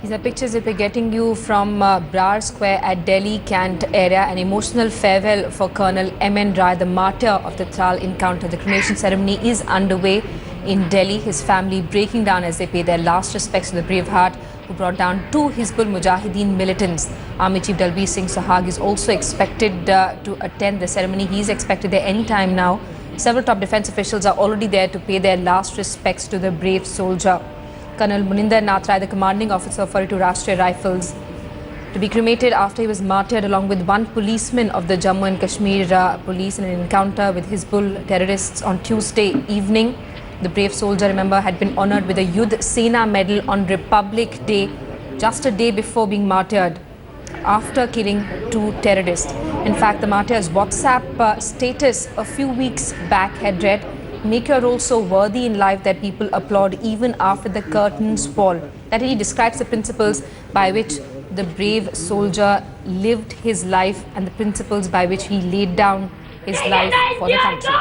These are pictures that we're getting you from Brar Square at Delhi Cant area. An emotional farewell for Colonel MN Rai, the martyr of the Tral encounter. The cremation ceremony is underway in Delhi. His family breaking down as they pay their last respects to the brave heart who brought down two Hizbul Mujahideen militants. Army Chief Dalbir Singh Sahag is also expected to attend the ceremony. He is expected there any time now. Several top defence officials are already there to pay their last respects to the brave soldier. Colonel Martyred Rai, the commanding officer for Rashtriya Rifles, to be cremated after he was martyred along with one policeman of the Jammu and Kashmir police in an encounter with Hizbul terrorists on Tuesday evening. The brave soldier, remember, had been honoured with a Yudh Seva Medal on Republic Day, just a day before being martyred after killing two terrorists. In fact, the martyr's WhatsApp status a few weeks back had read, "Make your role so worthy in life that people applaud even after the curtains fall." That he describes the principles by which the brave soldier lived his life and the principles by which he laid down his life for the country.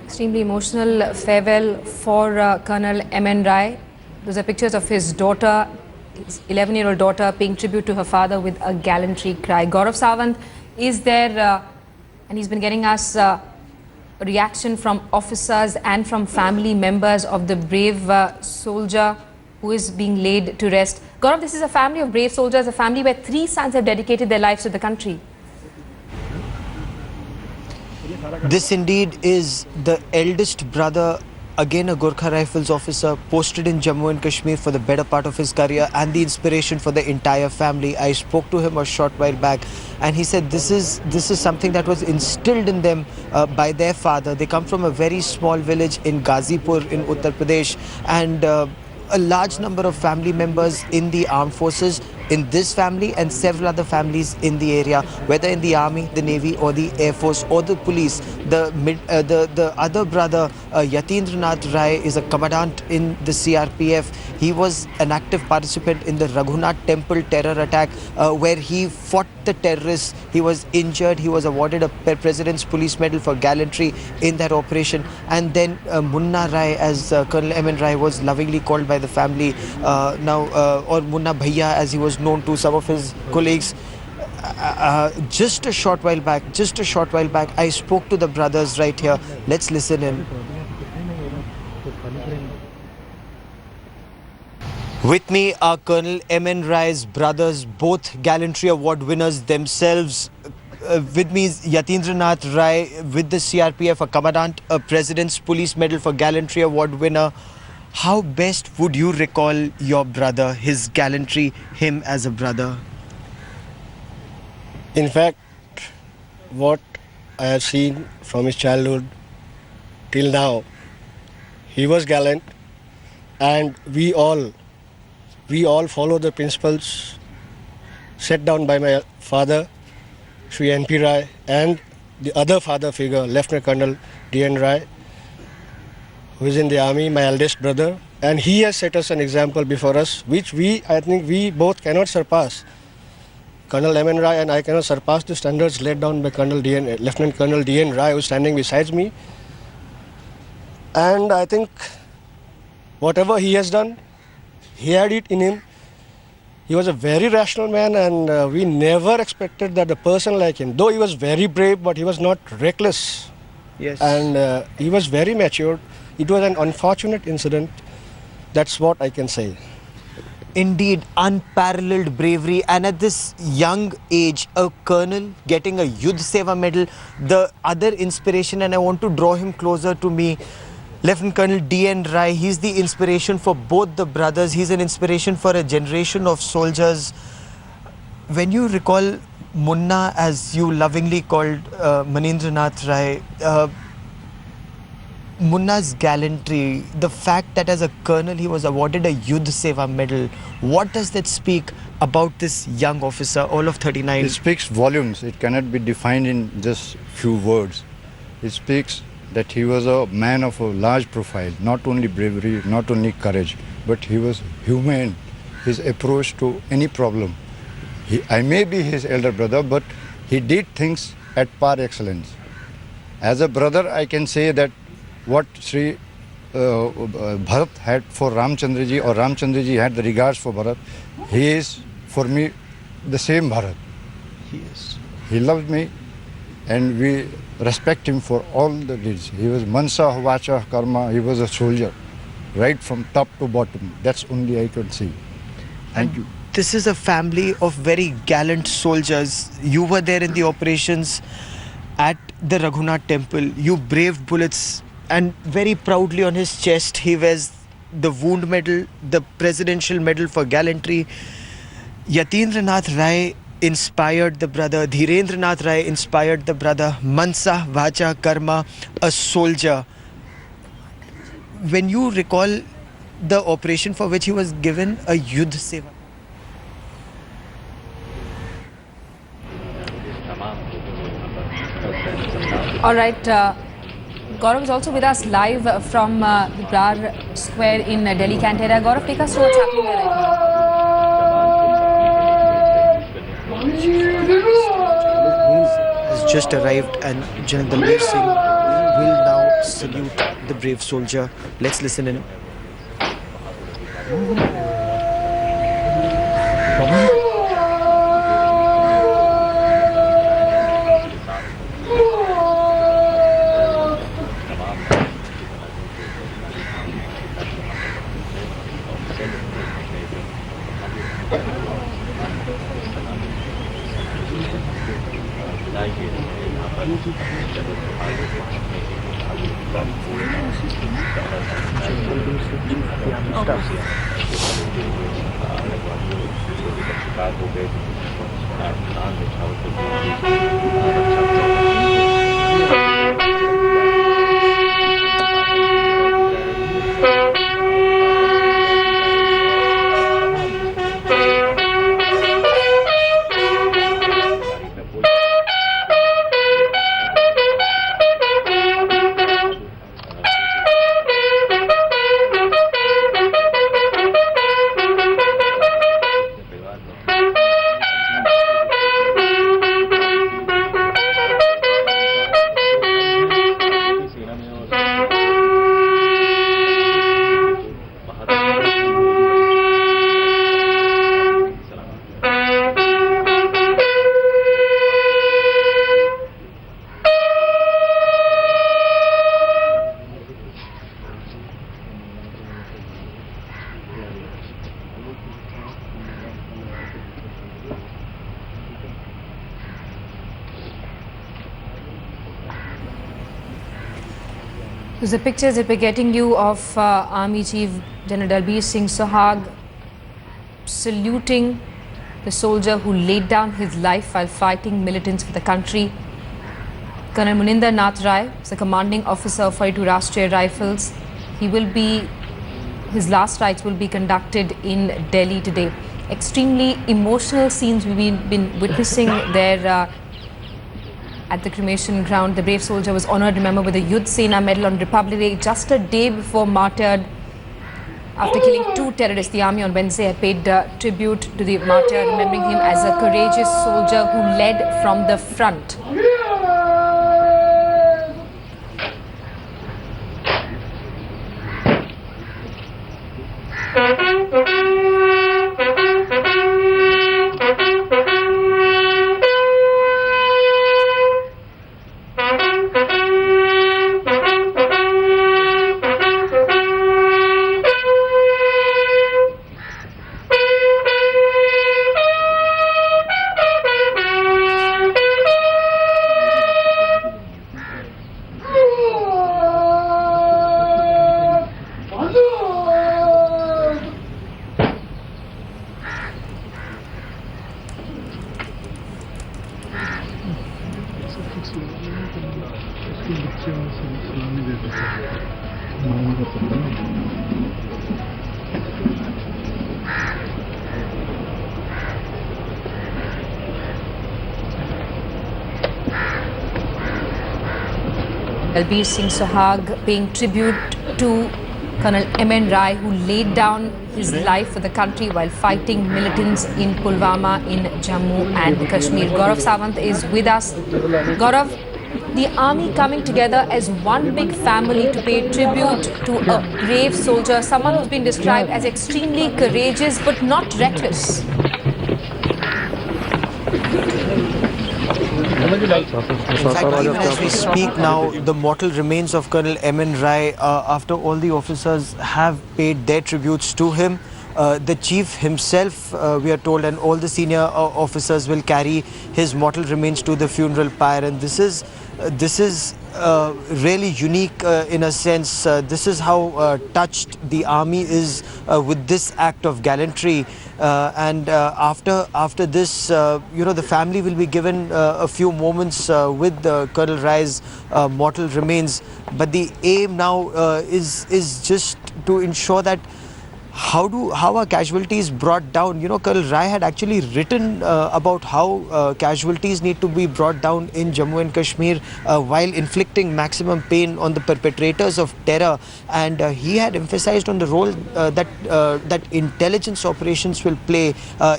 Extremely emotional farewell for Colonel MN Rai. Those are pictures of his daughter, his 11-year-old daughter, paying tribute to her father with a gallantry cry. Gaurav Sawant is there and he's been getting us a reaction from officers and from family members of the brave soldier who is being laid to rest. Gaurav, this is a family of brave soldiers, a family where three sons have dedicated their lives to the country. This indeed is the eldest brother, again a Gorkha Rifles officer, posted in Jammu and Kashmir for the better part of his career and the inspiration for the entire family. I spoke to him a short while back and he said this is something that was instilled in them by their father. They come from a very small village in Ghazipur in Uttar Pradesh, and a large number of family members in the armed forces, in this family and several other families in the area, whether in the army, the navy or the air force or the police. The other brother, Yatendranath Rai, is a commandant in the CRPF. He was an active participant in the Raghunath Temple terror attack where he fought the terrorists. He was injured. He was awarded a President's Police Medal for gallantry in that operation. And then Munna Rai, as Colonel MN Rai was lovingly called by the family or Munna Bhaiya as he was known to some of his colleagues. Just a short while back, I spoke to the brothers right here. Let's listen in. With me are Colonel MN Rai's brothers, both Gallantry Award winners themselves. With me is Yatendranath Rai with the CRPF, a commandant, a President's Police Medal for Gallantry Award winner. How best would you recall your brother, his gallantry, him as a brother? In fact, what I have seen from his childhood till now, he was gallant, and we all follow the principles set down by my father, Shri N.P. Rai, and the other father figure, Lieutenant Colonel D.N. Rai, who is in the army, my eldest brother, and he has set us an example before us, which I think we both cannot surpass. Colonel MN Rai and I cannot surpass the standards laid down by Lieutenant Colonel D.N. Rai, who is standing beside me. And I think whatever he has done, he had it in him. He was a very rational man, and we never expected that a person like him, though he was very brave, but he was not reckless. Yes. And he was very matured. It was an unfortunate incident. That's what I can say. Indeed, unparalleled bravery, and at this young age, a colonel getting a Yudh Seva Medal. The other inspiration, and I want to draw him closer to me, Lieutenant Colonel D.N. Rai. He's the inspiration for both the brothers. He's an inspiration for a generation of soldiers. When you recall Munna, as you lovingly called Manindranath Rai, Munna's gallantry, the fact that as a colonel he was awarded a Yudh Seva Medal, what does that speak about this young officer, all of 39? It speaks volumes. It cannot be defined in just few words. It speaks that he was a man of a large profile, not only bravery, not only courage, but he was humane. his approach to any problem. I may be his elder brother, but he did things at par excellence. As a brother, I can say that what Sri Bharat had for Ramchandraji, or Ramchandraji had the regards for Bharat, he is for me the same Bharat. He loved me, and we respect him for all the deeds. He was Mansa, Vacha, Karma. He was a soldier, right from top to bottom. That's only I could see. Thank you. This is a family of very gallant soldiers. You were there in the operations at the Raghunath temple. You braved bullets, and very proudly on his chest he wears the wound medal, the presidential medal for gallantry. Yatendranath Rai inspired the brother. Dhirendranath Rai inspired the brother. Mansa, Vacha, Karma, a soldier. When you recall the operation for which he was given a Yudh Seva, All right, Gaurav is also with us live from the Brar Square in Delhi Cant area. Gaurav, take us through what's happening there right now. has just arrived, and General Dalbir Singh will now salute the brave soldier. Let's listen in. These are pictures that we're getting you of Army Chief General Dalbir Singh Sohag saluting the soldier who laid down his life while fighting militants for the country. Colonel Muninder Nath Rai is the commanding officer of 42 Rashtriya Rifles. His last rites will be conducted in Delhi today. Extremely emotional scenes we've been witnessing there at the cremation ground. The brave soldier was honoured, remember, with the Yudh Seva Medal on Republic Day, just a day before martyred. After killing 2 terrorists, the army on Wednesday had paid tribute to the martyr, remembering him as a courageous soldier who led from the front. Dalbir Singh Sohag paying tribute to Colonel MN Rai, who laid down his life for the country while fighting militants in Pulwama in Jammu and Kashmir. Gaurav Sawant is with us. Gaurav, the army coming together as one big family to pay tribute to a brave soldier, someone who's been described as extremely courageous but not reckless. In fact, even as we speak now, the mortal remains of Colonel MN Rai, after all the officers have paid their tributes to him, the chief himself, we are told, and all the senior officers will carry his mortal remains to the funeral pyre. And this is really unique in a sense. This is how touched the army is with this act of gallantry. And after this, the family will be given a few moments with Colonel Rai's mortal remains. But the aim now is just to ensure that how are casualties brought down. Colonel Rai had actually written about how casualties need to be brought down in Jammu and Kashmir while inflicting maximum pain on the perpetrators of terror, and he had emphasized on the role that intelligence operations will play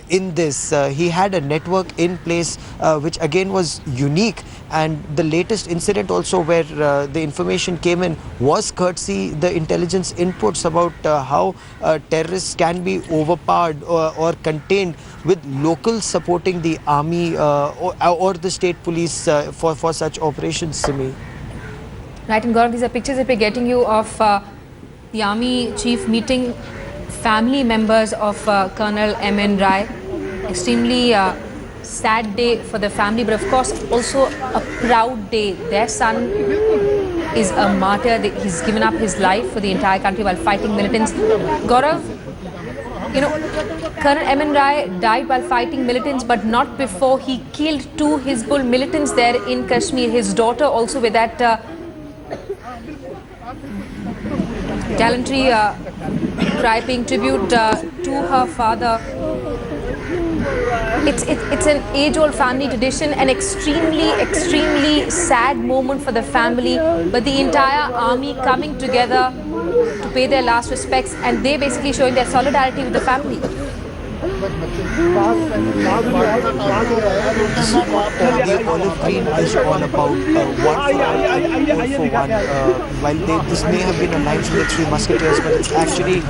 in this. He had a network in place which again was unique, and the latest incident also where the information came in was courtesy the intelligence inputs about how terrorists can be overpowered or contained with locals supporting the army or the state police for such operations, Simi. Right, and Gaurav, these are pictures that we're getting you of the army chief meeting family members of Colonel MN Rai. Extremely sad day for the family, but of course also a proud day. Their son is a martyr. He's given up his life for the entire country while fighting militants. Gaurav, Colonel MN Rai died while fighting militants, but not before he killed two Hizbul militants there in Kashmir. His daughter also with that gallantry cry paying tribute to her father. It's an age-old family tradition, an extremely sad moment for the family, but the entire army coming together to pay their last respects, and they basically showing their solidarity with the family. The olive green is all about one for all and all for one. While this may have been a line from the Three Musketeers, but it's actually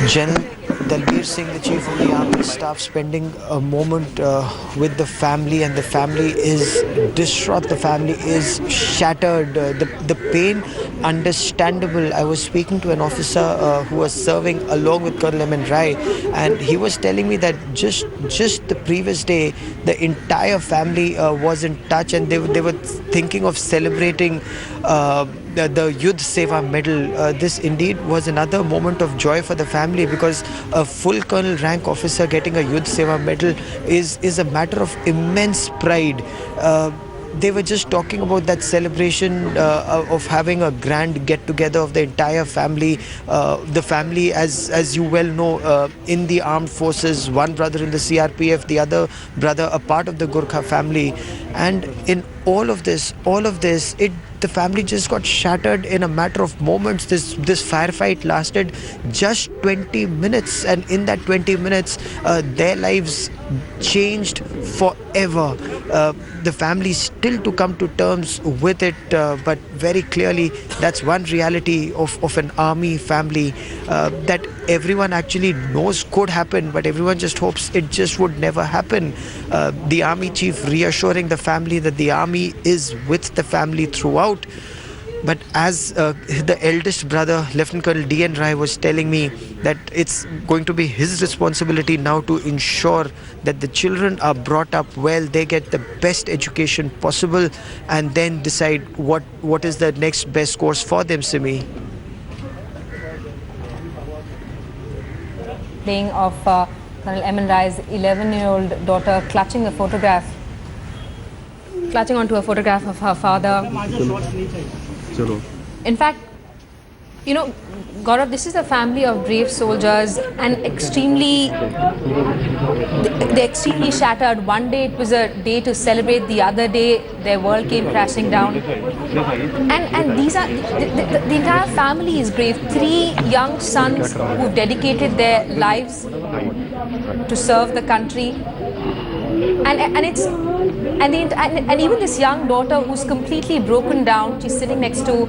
General Dalbir Singh, the chief of the army staff, spending a moment with the family, and the family is distraught. The family is shattered. The pain, understandable. I was speaking to an officer who was serving along with Colonel MN Rai, and he was telling me that just the previous day, the entire family was in touch, and they were thinking of celebrating the Yudh Seva Medal. This indeed was another moment of joy for the family, because a full colonel rank officer getting a Yudh Seva Medal is a matter of immense pride. They were just talking about that celebration of having a grand get-together of the entire family. The family, as you well know, in the armed forces, one brother in the CRPF, the other brother a part of the Gurkha family. And in all of this, the family just got shattered in a matter of moments. This firefight lasted just 20 minutes, and in that 20 minutes, their lives changed forever. The family still to come to terms with it, but very clearly that's one reality of an army family that everyone actually knows could happen, but everyone just hopes it just would never happen. The army chief reassuring the family that the army is with the family throughout. But as the eldest brother, Lieutenant Colonel DN Rai, was telling me that it's going to be his responsibility now to ensure that the children are brought up well, they get the best education possible, and then decide what is the next best course for them, Simi. Playing of Colonel MN Rai's 11-year-old daughter clutching onto a photograph of her father. In fact, you know, Gaurav, this is a family of brave soldiers and they're extremely shattered. One day it was a day to celebrate, the other day their world came crashing down. And these are, the entire family is brave. 3 young sons who dedicated their lives to serve the country. And even this young daughter who's completely broken down, she's sitting next to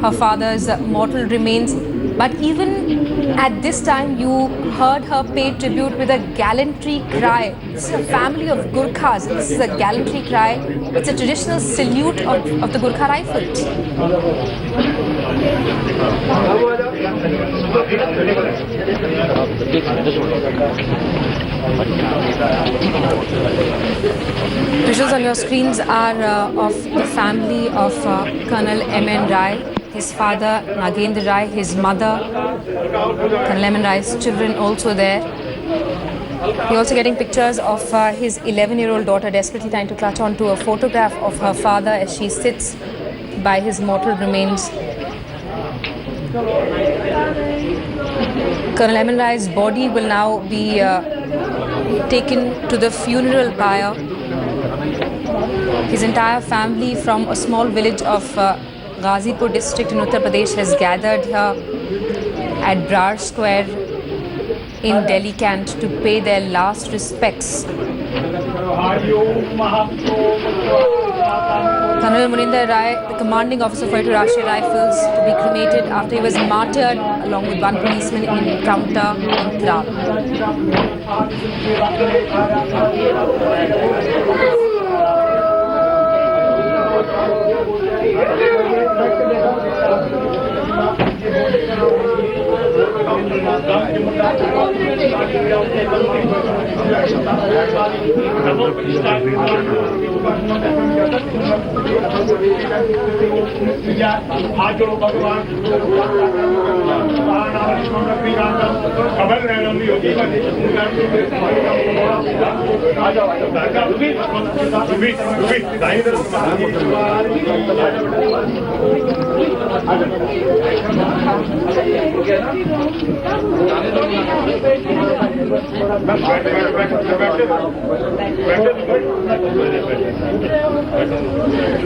her father's mortal remains. But even at this time, you heard her pay tribute with a gallantry cry. This is a family of Gurkhas. This is a gallantry cry. It's a traditional salute of the Gurkha Rifles. Visuals on your screens are of the family of Colonel MN Rai, his father Nagendra Rai, his mother, Colonel MN Rai's children also there. We're also getting pictures of his 11-year-old daughter desperately trying to clutch onto a photograph of her father as she sits by his mortal remains. Colonel MN Rai's body will now be taken to the funeral pyre. His entire family from a small village of Ghazipur district in Uttar Pradesh has gathered here at Brar Square in Delhi Cant to pay their last respects. Colonel Muninder Rai, the commanding officer for Rashtriya Rifles, to be cremated after he was martyred along with 1 policeman in encounter in Tral.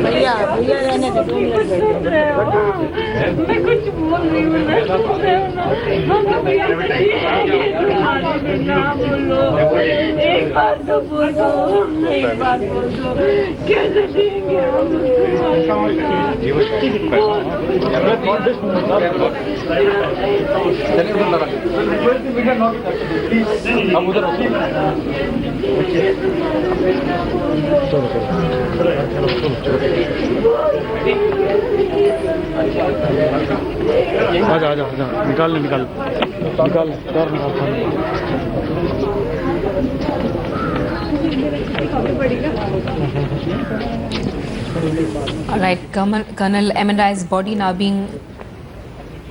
भैया रहने दो मैं कुछ बोल रही हूँ ना बोलो एक बार तो बोलो एक बार बोलो कैसे देंगे हम उधर आजा आजा आजा निकाल निकाल निकाल और निकाल All right, Colonel MN Rai's body now being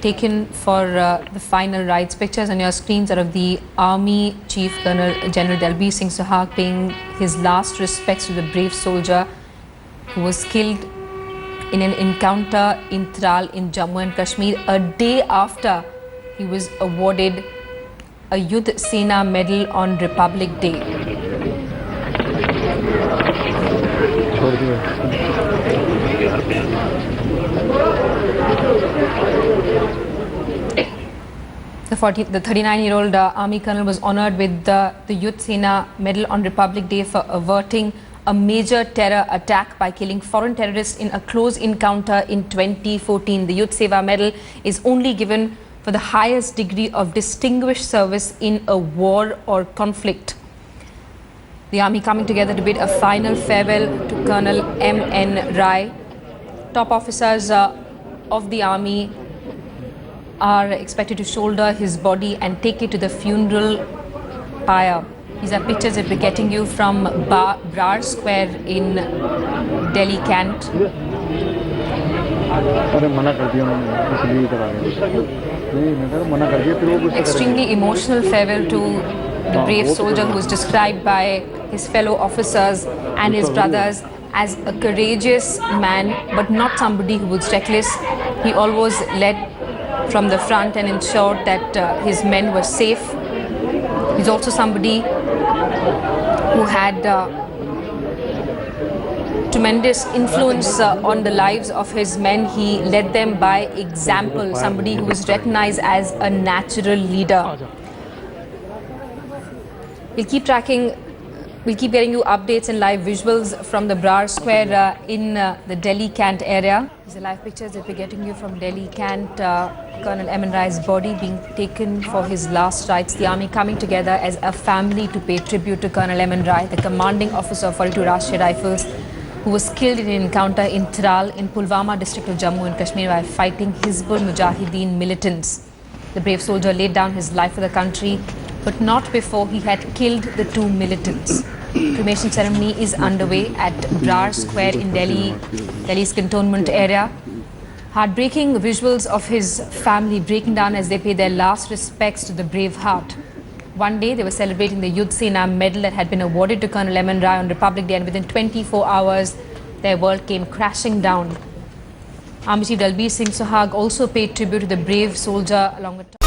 taken for the final rites. Pictures on your screens are of the Army Chief Colonel General Dalbir Singh Suhag paying his last respects to the brave soldier who was killed in an encounter in Tral in Jammu and Kashmir a day after he was awarded a Yudh Seva Medal on Republic Day. The 39-year-old Army Colonel was honoured with the Yudh Seva Medal on Republic Day for averting a major terror attack by killing foreign terrorists in a close encounter in 2014. The Yudh Seva Medal is only given for the highest degree of distinguished service in a war or conflict. The Army coming together to bid a final farewell to Colonel MN Rai. Top officers of the army are expected to shoulder his body and take it to the funeral pyre. These are pictures that we're getting you from Brar Square in Delhi Cant. Extremely emotional farewell to the brave soldier who was described by his fellow officers and his brothers as a courageous man, but not somebody who was reckless. He always led from the front and ensured that his men were safe. He's also somebody who had tremendous influence on the lives of his men. He led them by example, somebody who was recognized as a natural leader. We'll keep getting you updates and live visuals from the Brar Square in the Delhi Cant area. These are live pictures that we're getting you from Delhi Cant. Colonel MN Rai's body being taken for his last rites. The army coming together as a family to pay tribute to Colonel MN Rai, the commanding officer of 42 Rashtriya Rifles, who was killed in an encounter in Tral in Pulwama district of Jammu and Kashmir while fighting Hizbul Mujahideen militants. The brave soldier laid down his life for the country, but not before he had killed the two militants. Cremation ceremony is underway at Brar Square in Delhi's cantonment area. Heartbreaking visuals of his family breaking down as they pay their last respects to the brave heart. One day they were celebrating the Yudh Seva Medal that had been awarded to Colonel MN Rai on Republic Day, and within 24 hours their world came crashing down. Army Chief Dalbir Singh Sohag also paid tribute to the brave soldier along with